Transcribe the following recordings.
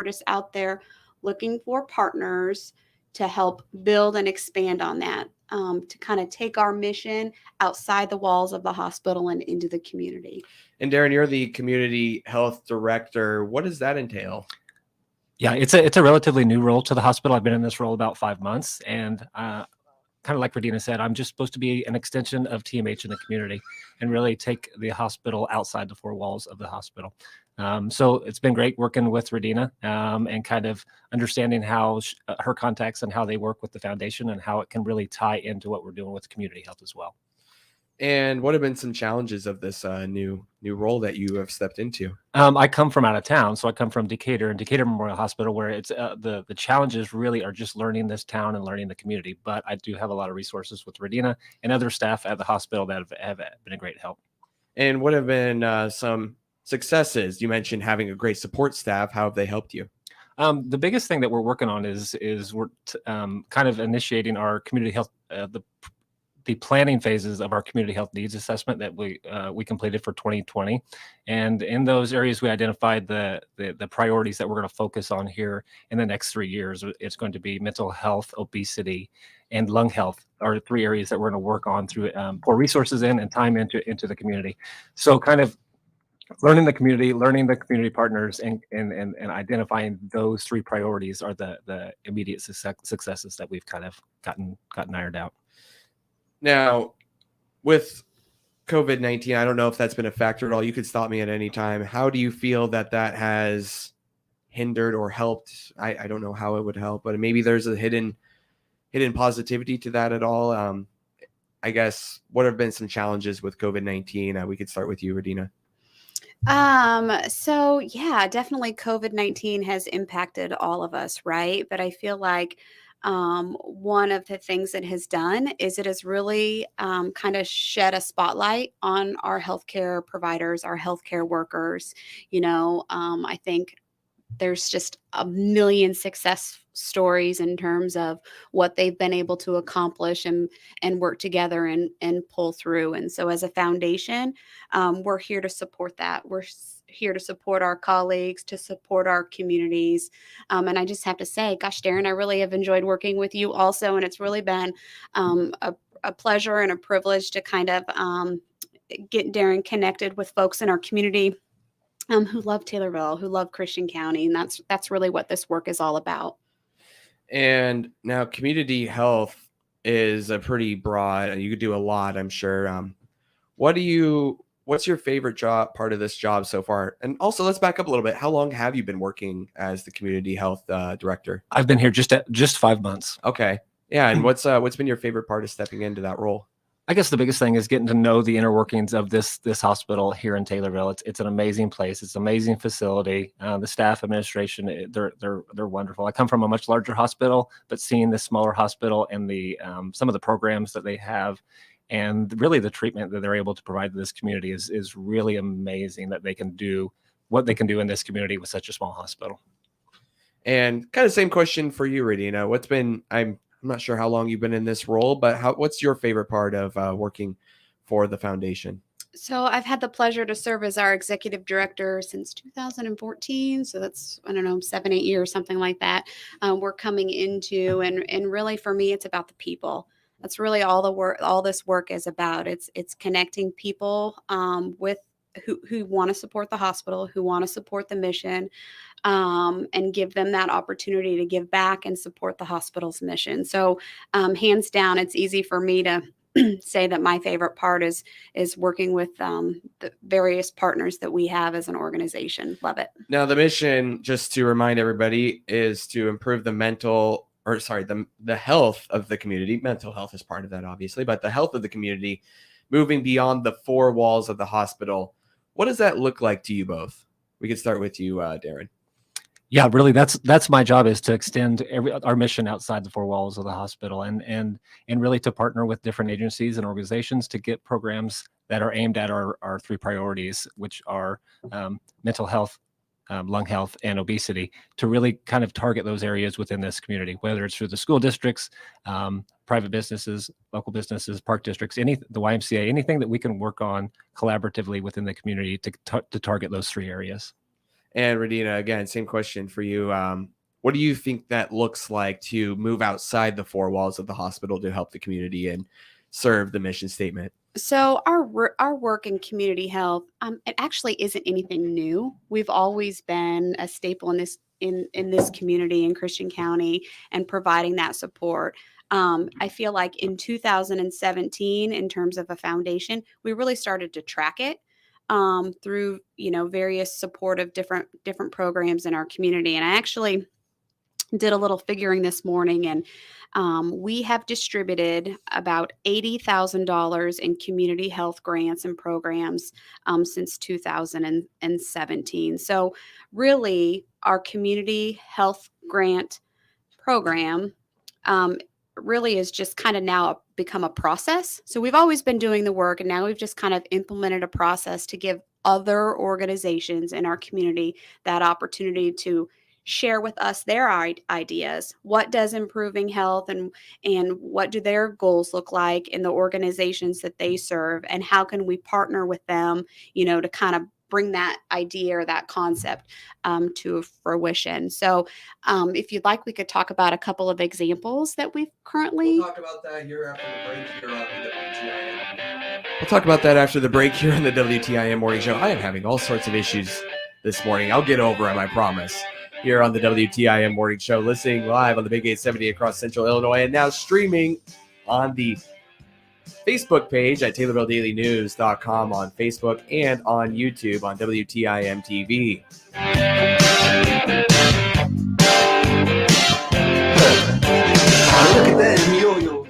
just out there looking for partners to help build and expand on that, to kind of take our mission outside the walls of the hospital and into the community. And Darin, you're the community health director. What does that entail? Yeah, it's a relatively new role to the hospital. I've been in this role about 5 months, and kind of like Radina said, I'm just supposed to be an extension of TMH in the community and really take the hospital outside the four walls of the hospital. So it's been great working with Radina and kind of understanding how her contacts and how they work with the foundation and how it can really tie into what we're doing with community health as well. And what have been some challenges of this new role that you have stepped into? I come from out of town, so I come from Decatur and Decatur Memorial Hospital, where it's the challenges really are just learning this town and learning the community. But I do have a lot of resources with Radina and other staff at the hospital that have been a great help. And what have been some successes? You mentioned having a great support staff. How have they helped you? The biggest thing that we're working on is we're kind of initiating our community health, the planning phases of our community health needs assessment that we completed for 2020. And in those areas, we identified the priorities that we're going to focus on here in the next 3 years. It's going to be mental health, obesity, and lung health are 3 areas that we're going to work on through pour resources in and time into the community. So kind of learning the community partners and identifying those 3 priorities are the immediate successes that we've kind of gotten ironed out. Now, with COVID-19, I don't know if that's been a factor at all. You could stop me at any time. How do you feel that has hindered or helped? I don't know how it would help, but maybe there's a hidden positivity to that at all. I guess, what have been some challenges with COVID-19? We could start with you, Radina. So yeah, definitely COVID-19 has impacted all of us, right? But I feel like one of the things it has done is it has really kind of shed a spotlight on our healthcare providers, our healthcare workers. I think there's just a million success stories in terms of what they've been able to accomplish and work together and pull through. And so as a foundation, we're here to support that. We're here to support our colleagues, to support our communities. And I just have to say, gosh, Darin, I really have enjoyed working with you also. And it's really been a pleasure and a privilege to kind of get Darin connected with folks in our community who love Taylorville, who love Christian County. And that's really what this work is all about. And now community health is a pretty broad, you could do a lot, I'm sure. What's your favorite part of this job so far? And also, let's back up a little bit. How long have you been working as the community health director? I've been here just 5 months. Okay. Yeah. And what's been your favorite part of stepping into that role? I guess the biggest thing is getting to know the inner workings of this hospital here in Taylorville. It's an amazing place. It's an amazing facility. The staff, administration, they're wonderful. I come from a much larger hospital, but seeing this smaller hospital and the some of the programs that they have, and really the treatment that they're able to provide to this community is really amazing. That they can do what they can do in this community with such a small hospital. And kind of same question for you, Radina. I'm not sure how long you've been in this role, but what's your favorite part of working for the foundation? So I've had the pleasure to serve as our executive director since 2014. So that's, 7, 8 years, something like that. We're coming into, and really for me, it's about the people. That's really all this work is about. It's connecting people with who want to support the hospital, who want to support the mission, and give them that opportunity to give back and support the hospital's mission. So hands down, it's easy for me to say that my favorite part is working with the various partners that we have as an organization. Love it. Now, the mission, just to remind everybody, is to improve the health of the community. Mental health is part of that, obviously, but the health of the community, moving beyond the 4 walls of the hospital. What does that look like to you both? We could start with you, Darin. Yeah, really, that's my job, is to extend our mission outside the 4 walls of the hospital, and really to partner with different agencies and organizations to get programs that are aimed at our 3 priorities, which are mental health, lung health, and obesity, to really kind of target those areas within this community, whether it's through the school districts, private businesses, local businesses, park districts, the YMCA, anything that we can work on collaboratively within the community to target those 3 areas. And Radina, again, same question for you. What do you think that looks like to move outside the four walls of the hospital to help the community and serve the mission statement? So our work in community health, it actually isn't anything new. We've always been a staple in this community in Christian County and providing that support. I feel like in 2017, in terms of a foundation, we really started to track it through various supportive different programs in our community. And I actually did a little figuring this morning, and we have distributed about $80,000 in community health grants and programs since 2017. So, really, our community health grant program um, really is just kind of now become a process. So, we've always been doing the work, and now we've just kind of implemented a process to give other organizations in our community that opportunity to share with us their ideas. What does improving health and what do their goals look like in the organizations that they serve, and how can we partner with them, to kind of bring that idea or that concept to fruition. So if you'd like, we could talk about a couple of examples that we've currently. We'll talk about that here after the break here on the WTIM. We'll talk about that after the break here on the WTIM Morning Show. I am having all sorts of issues this morning. I'll get over them, I promise. Here on the WTIM Morning Show, listening live on the Big 870 across Central Illinois, and now streaming on the Facebook page at TaylorvilleDailyNews.com on Facebook and on YouTube on WTIM TV. Look at that yo-yo.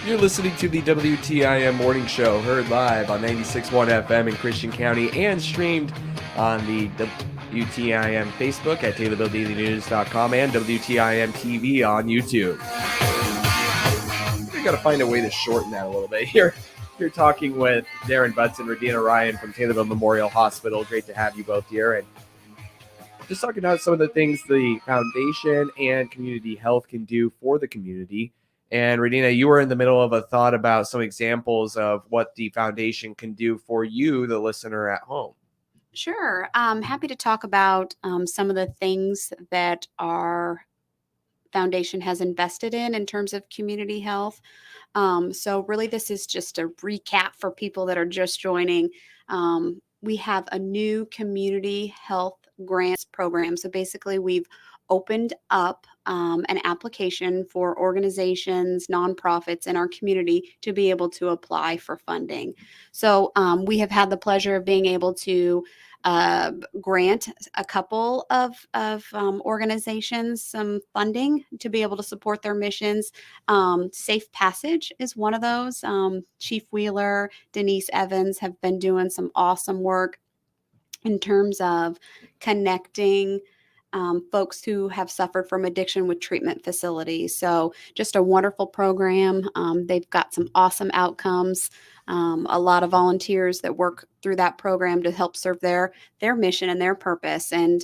You're listening to the WTIM Morning Show, heard live on 96.1 FM in Christian County and streamed on the WTIM Facebook at TaylorvilleDailyNews.com and WTIM TV on YouTube. We got to find a way to shorten that a little bit here. You're talking with Darrin Buttz and Radina Ryan from Taylorville Memorial Hospital. Great to have you both here. And just talking about some of the things the foundation and community health can do for the community. And Radina, you were in the middle of a thought about some examples of what the foundation can do for you, the listener at home. Sure. I'm happy to talk about some of the things that our foundation has invested in terms of community health. So really, this is just a recap for people that are just joining. We have a new community health grants program. So basically, we've opened up an application for organizations, nonprofits in our community to be able to apply for funding. So we have had the pleasure of being able to grant a couple of organizations some funding to be able to support their missions. Safe Passage is one of those. Chief Wheeler, Denise Evans have been doing some awesome work in terms of connecting folks who have suffered from addiction with treatment facilities. So just a wonderful program. They've got some awesome outcomes. A lot of volunteers that work through that program to help serve their mission and their purpose. And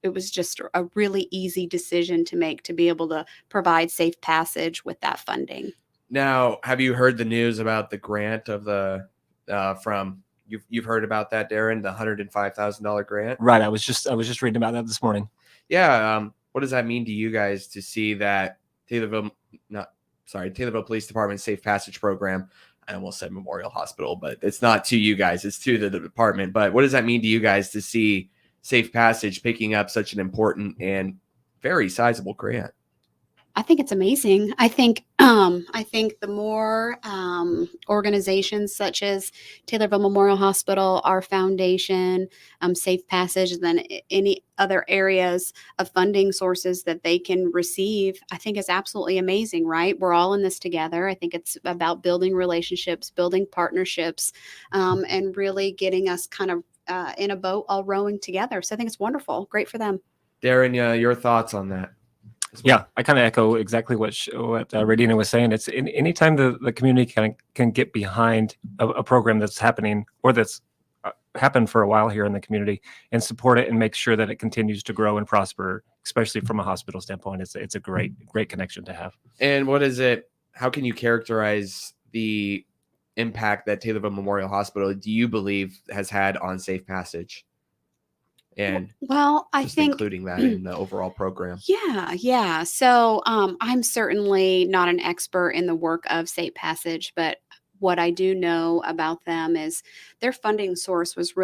it was just a really easy decision to make to be able to provide Safe Passage with that funding. Now, have you heard the news about the grant of the from? You've heard about that, Darrin, the $105,000 grant? Right. I was just reading about that this morning. Yeah. What does that mean to you guys to see that Taylorville Police Department Safe Passage program? I almost said Memorial Hospital, but it's not to you guys, it's to the department. But what does that mean to you guys to see Safe Passage picking up such an important and very sizable grant? I think it's amazing. I think the more organizations such as Taylorville Memorial Hospital, our foundation, Safe Passage, than any other areas of funding sources that they can receive, I think is absolutely amazing, right? We're all in this together. I think it's about building relationships, building partnerships, and really getting us kind of in a boat all rowing together. So I think it's wonderful. Great for them. Darrin, your thoughts on that? Yeah, I kind of echo exactly what Radina was saying. It's anytime the community can get behind a program that's happening or that's happened for a while here in the community and support it and make sure that it continues to grow and prosper, especially from a hospital standpoint. It's a great connection to have. And how can you characterize the impact that Taylorville Memorial Hospital, do you believe, has had on Safe Passage? And I think including that in the overall program. Yeah. So I'm certainly not an expert in the work of Safe Passage, but what I do know about them is their funding source was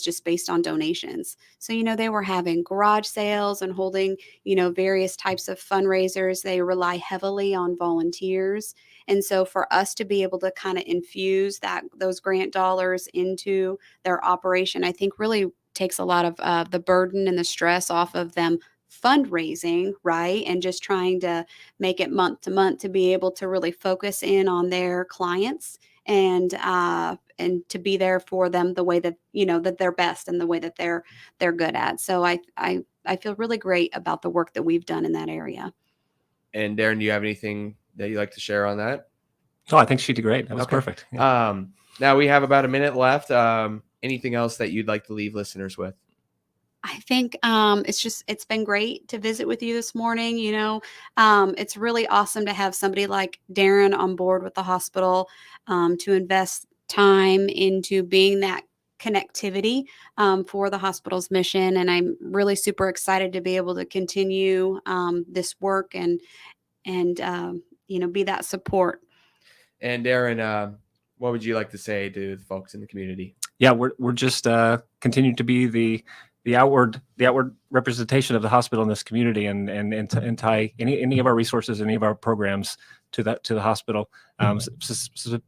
just based on donations. So, they were having garage sales and holding, various types of fundraisers. They rely heavily on volunteers. And so for us to be able to kind of infuse those grant dollars into their operation, I think really takes a lot of the burden and the stress off of them fundraising, right? And just trying to make it month to month to be able to really focus in on their clients and to be there for them the way that, that they're best and the way that they're good at. So I feel really great about the work that we've done in that area. And Darrin, do you have anything that you'd like to share on that? Oh, I think she did great. That was perfect. Yeah. Now we have about a minute left. Anything else that you'd like to leave listeners with? I think it's been great to visit with you this morning. It's really awesome to have somebody like Darrin on board with the hospital to invest time into being that connectivity for the hospital's mission. And I'm really super excited to be able to continue this work and be that support. And Darrin, what would you like to say to the folks in the community? Yeah, we're just continue to be the outward representation of the hospital in this community and tie any of our resources, any of our programs to the hospital,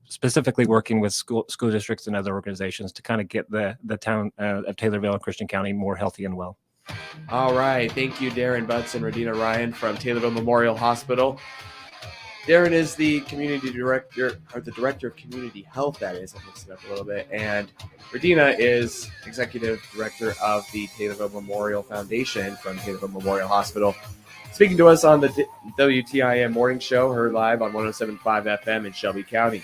specifically working with school districts and other organizations to kind of get the town of Taylorville and Christian County more healthy and well. All right. Thank you, Darrin Buttz and Radina Ryan from Taylorville Memorial Hospital. Darin is the community director, or the director of community health, that is. I mixed it up a little bit. And Radina is executive director of the Taylorville Memorial Foundation from Taylorville Memorial Hospital. Speaking to us on the WTIM Morning Show, heard live on 107.5 FM in Shelby County.